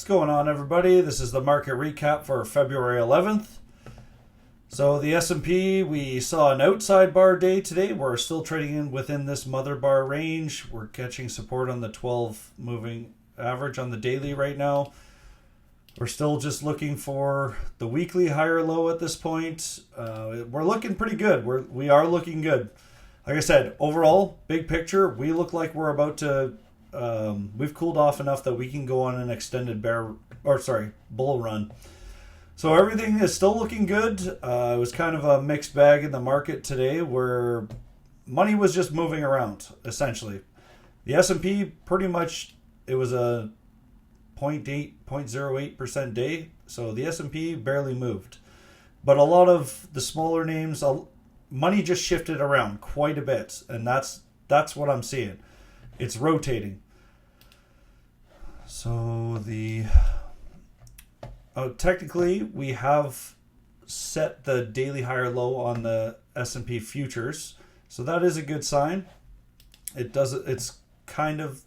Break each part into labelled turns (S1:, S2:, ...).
S1: What's going on, everybody? This is the market recap for February 11th. So the S&P, we saw an outside bar day today. We're still trading in within this mother bar range. We're catching support on the 12 moving average on the daily right now. We're still just looking for the weekly higher low at this point. We're looking pretty good. We are looking good. Like I said, overall, big picture, we look like we're about to we've cooled off enough that we can go on an extended bull run. So everything is still looking good. It was kind of a mixed bag in the market today where money was just moving around, essentially. The S&P pretty much, it was a 0.08% day, so the S&P barely moved. But a lot of the smaller names, money just shifted around quite a bit, and that's what I'm seeing. It's rotating. So technically we have set the daily higher low on the S&P futures, so that is a good sign. It's kind of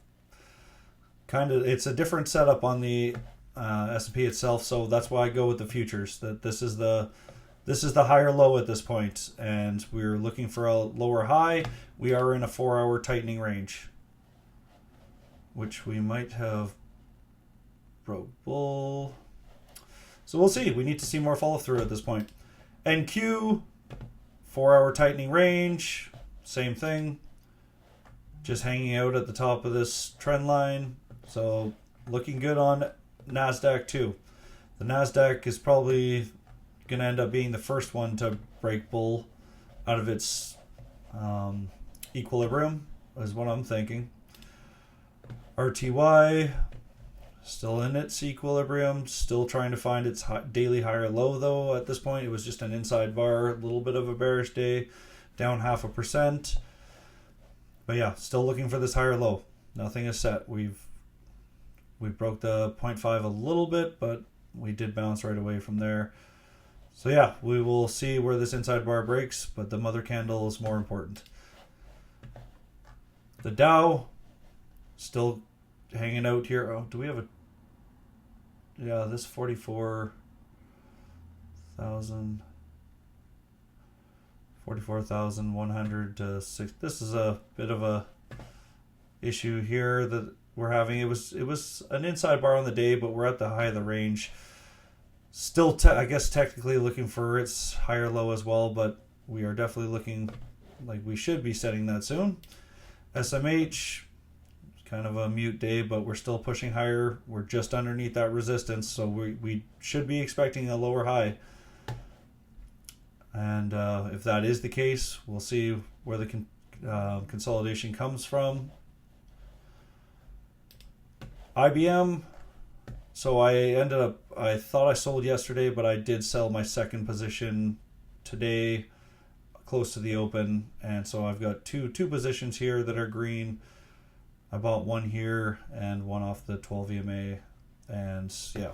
S1: it's a different setup on the S&P itself, so that's why I go with the futures. That this is the higher low at this point, and we're looking for a lower high. We are in a 4-hour tightening range, which we might have broke bull. So we'll see. We need to see more follow through at this point. NQ, 4-hour tightening range, same thing. Just hanging out at the top of this trend line. So looking good on NASDAQ too. The NASDAQ is probably going to end up being the first one to break bull out of its equilibrium, is what I'm thinking. RTY, still in its equilibrium, still trying to find its daily higher low though. At this point, it was just an inside bar, a little bit of a bearish day, down 0.5%. But yeah, still looking for this higher low. Nothing is set. We broke the 0.5 a little bit, but we did bounce right away from there. So yeah, we will see where this inside bar breaks, but the mother candle is more important. The Dow, still hanging out here. Oh, do we have a... Yeah, this 44,100 to 6. This is a bit of a issue here that we're having. It was an inside bar on the day, but we're at the high of the range. Still, I guess technically looking for its higher low as well, but we are definitely looking like we should be setting that soon. SMH, kind of a mute day, but we're still pushing higher. We're just underneath that resistance, so we should be expecting a lower high. And if that is the case, we'll see where the consolidation comes from. IBM, so I thought I sold yesterday, but I did sell my second position today close to the open, and so I've got two positions here that are green. I bought one here and one off the 12 EMA, and yeah,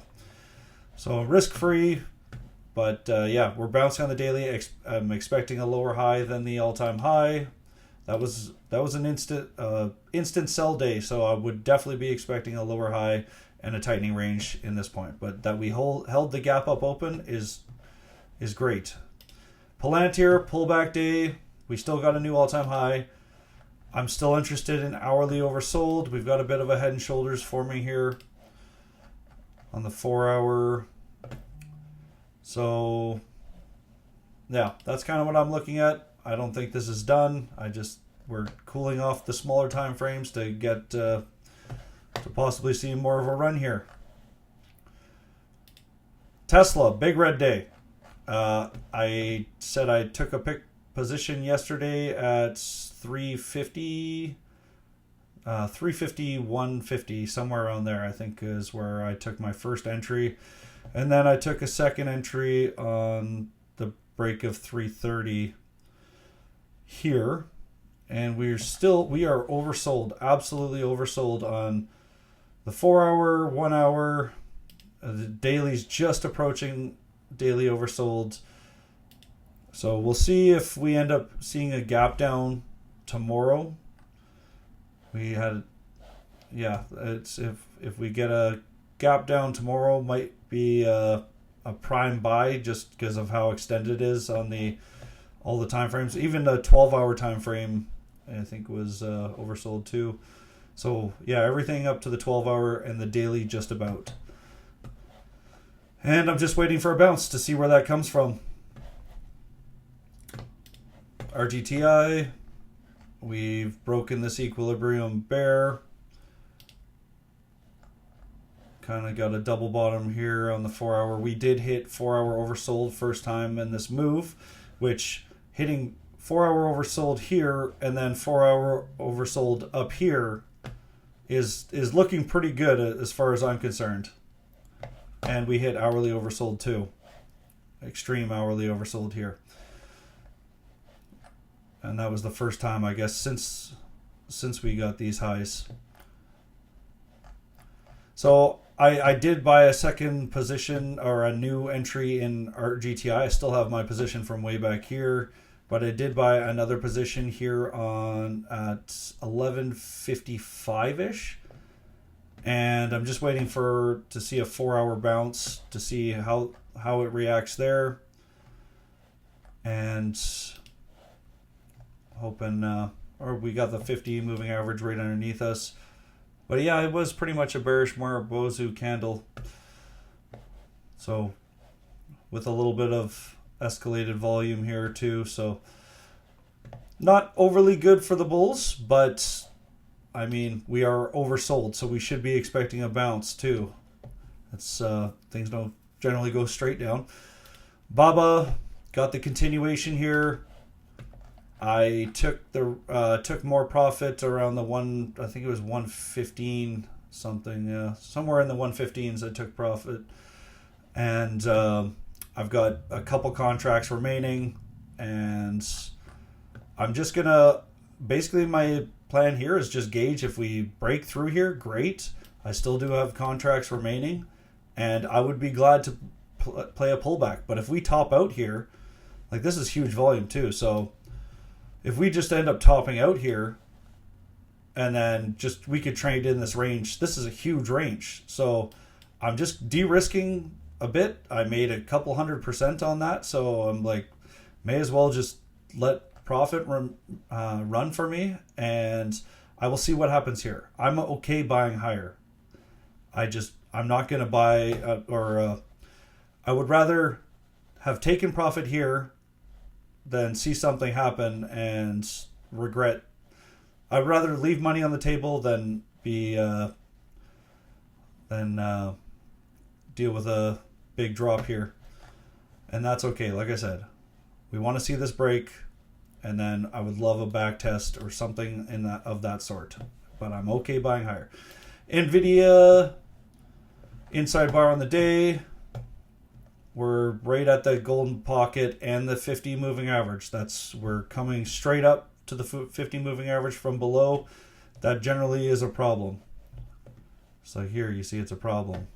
S1: so risk free, but yeah, we're bouncing on the daily. I'm expecting a lower high than the all-time high. That was an instant sell day, so I would definitely be expecting a lower high and a tightening range in this point. But that we held the gap up open is great. Palantir, pullback day. We still got a new all-time high. I'm still interested in hourly oversold. We've got a bit of a head and shoulders forming here on the 4-hour. So yeah, that's kind of what I'm looking at. I don't think this is done. We're cooling off the smaller time frames to get to possibly see more of a run here. Tesla, big red day. I said I took a position yesterday at 350, 150, somewhere around there, I think is where I took my first entry. And then I took a second entry on the break of 330 here. And we are oversold, absolutely oversold on the 4-hour, 1 hour. The daily's just approaching daily oversold. So we'll see if we end up seeing a gap down tomorrow. We had, yeah, it's if we get a gap down tomorrow might be a prime buy just because of how extended it is on all the time frames. Even the 12-hour time frame, I think, was oversold too. So yeah, everything up to the 12-hour and the daily just about. And I'm just waiting for a bounce to see where that comes from. RGTI, we've broken this equilibrium bear. Kind of got a double bottom here on the 4-hour. We did hit 4-hour oversold first time in this move, which hitting 4-hour oversold here and then 4-hour oversold up here is looking pretty good as far as I'm concerned. And we hit hourly oversold too. Extreme hourly oversold here. And that was the first time, I guess, since we got these highs. So I did buy a second position or a new entry in RGTI. I still have my position from way back here, but I did buy another position here at 11:55-ish. And I'm just waiting to see a 4-hour bounce to see how it reacts there. And hoping, or we got the 50 moving average right underneath us. But yeah, it was pretty much a bearish Marubozu candle. So with a little bit of escalated volume here too. So not overly good for the bulls, but I mean, we are oversold, so we should be expecting a bounce too. It's things don't generally go straight down. Baba got the continuation here. I took more profit around the I think it was 115 something, yeah, somewhere in the 115s. I took profit, and I've got a couple contracts remaining, and I'm just gonna basically my plan here is just gauge if we break through here. Great, I still do have contracts remaining, and I would be glad to play a pullback. But if we top out here, like this is huge volume too, so if we just end up topping out here and then just we could trade in this range, this is a huge range. So I'm just de-risking a bit. I made a couple 100% on that, so I'm like, may as well just let profit run for me, and I will see what happens here. I'm okay buying higher. I'm not going to buy I would rather have taken profit here than see something happen and regret. I'd rather leave money on the table than deal with a big drop here. And that's okay. Like I said, we want to see this break, and then I would love a back test or something of that sort. But I'm okay buying higher. Nvda inside bar on the day. We're right at the golden pocket and the 50 moving average. We're coming straight up to the 50 moving average from below. That generally is a problem. So here you see it's a problem.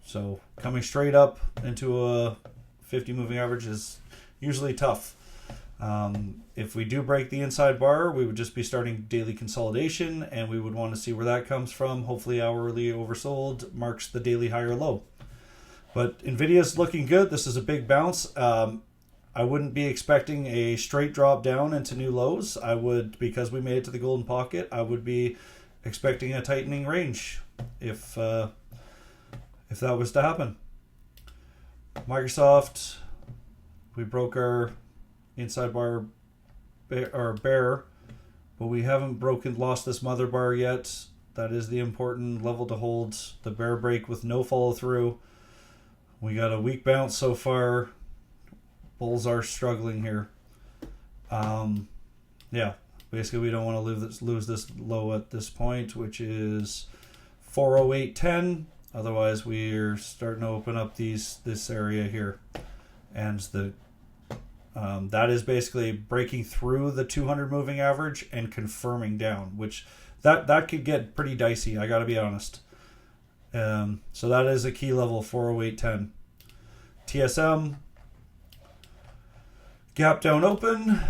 S1: So coming straight up into a 50 moving average is usually tough. If we do break the inside bar, we would just be starting daily consolidation, and we would want to see where that comes from. Hopefully hourly oversold marks the daily higher low. But Nvidia is looking good. This is a big bounce. I wouldn't be expecting a straight drop down into new lows. I would, because we made it to the golden pocket, I would be expecting a tightening range if that was to happen. Microsoft, we broke our inside bar bear, but we haven't lost this mother bar yet. That is the important level to hold. The bear break with no follow through. We got a weak bounce so far. Bulls are struggling here. Yeah, basically we don't want to lose this low at this point, which is 408.10. Otherwise, we're starting to open up this area here, and that is basically breaking through the 200 moving average and confirming down, which that could get pretty dicey. I got to be honest. So that is a key level, 408.10. TSM, gap down open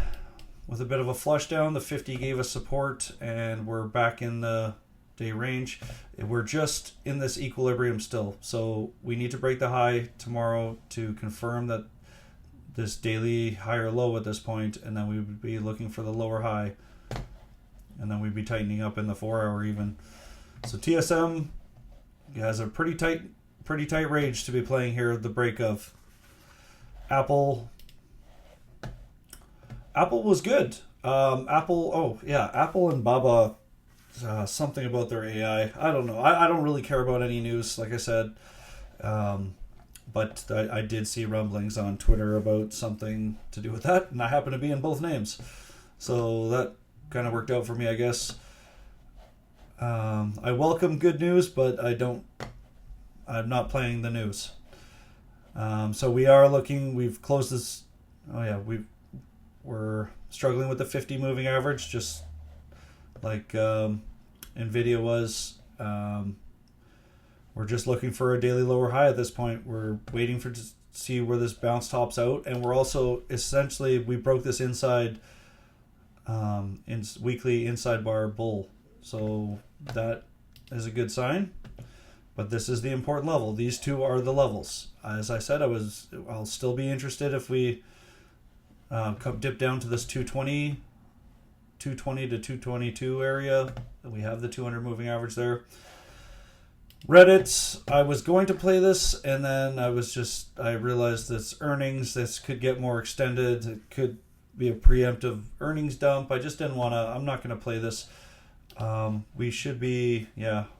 S1: with a bit of a flush down. The 50 gave us support, and we're back in the day range. We're just in this equilibrium still. So we need to break the high tomorrow to confirm that this daily higher low at this point, and then we would be looking for the lower high, and then we'd be tightening up in the 4 hour even. So TSM has a pretty tight range to be playing here at the break of. Apple was good. Apple and Baba, something about their AI. I don't know. I don't really care about any news, like I said. But I did see rumblings on Twitter about something to do with that, and I happen to be in both names. So that kind of worked out for me, I guess. I welcome good news, but I'm not playing the news. So we are looking, we've closed this. Oh yeah, we're struggling with the 50 moving average, just like Nvidia was. We're just looking for a daily lower high at this point. We're waiting to see where this bounce tops out, and we're also essentially, we broke this inside weekly inside bar bull, so that is a good sign. But this is the important level. These two are the levels. As I said, I'll still be interested if we dip down to this 220 to 222 area. We have the 200 moving average there. Reddit, I was going to play this, and then I realized this earnings, this could get more extended. It could be a preemptive earnings dump. I just didn't want to, I'm not going to play this. We should be,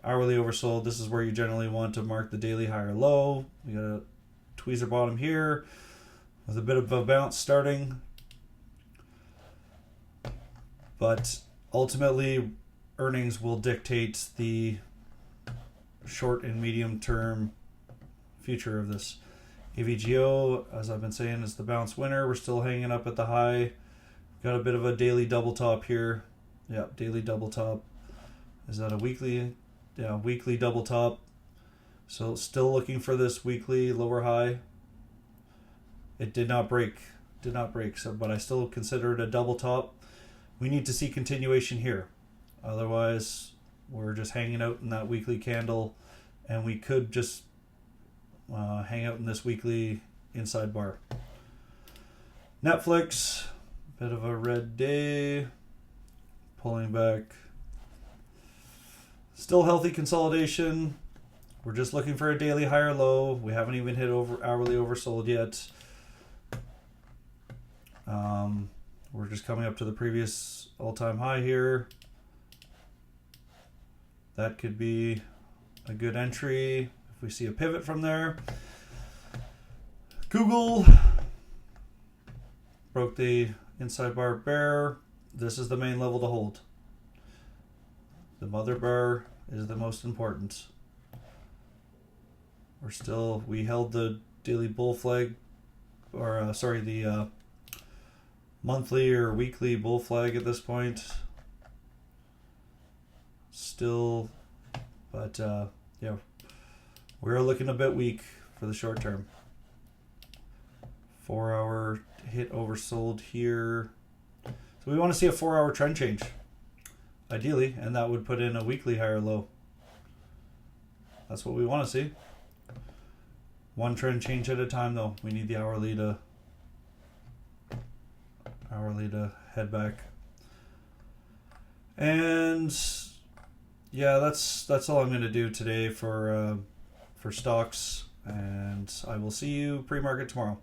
S1: hourly oversold. This is where you generally want to mark the daily high or low. We got a tweezer bottom here with a bit of a bounce starting. But ultimately, earnings will dictate the short and medium term future of this. AVGO, as I've been saying, is the bounce winner. We're still hanging up at the high. Got a bit of a daily double top here. Yeah, daily double top. Is that a weekly? Yeah, weekly double top. So still looking for this weekly lower high. It did not break. So, but I still consider it a double top. We need to see continuation here. Otherwise, we're just hanging out in that weekly candle, and we could just hang out in this weekly inside bar. Netflix, bit of a red day, pulling back. Still healthy consolidation. We're just looking for a daily higher low. We haven't even hit hourly oversold yet. We're just coming up to the previous all-time high here. That could be a good entry if we see a pivot from there. Google broke the inside bar bear. This is the main level to hold. The mother bar is the most important. We held the daily bull flag, or the monthly or weekly bull flag at this point. Still, but we're looking a bit weak for the short term. 4 hour hit oversold here. So we want to see a 4 hour trend change, ideally, and that would put in a weekly higher low. That's what we want to see. One trend change at a time, though. We need the hourly to head back. And yeah, that's all I'm going to do today for stocks, and I will see you pre-market tomorrow.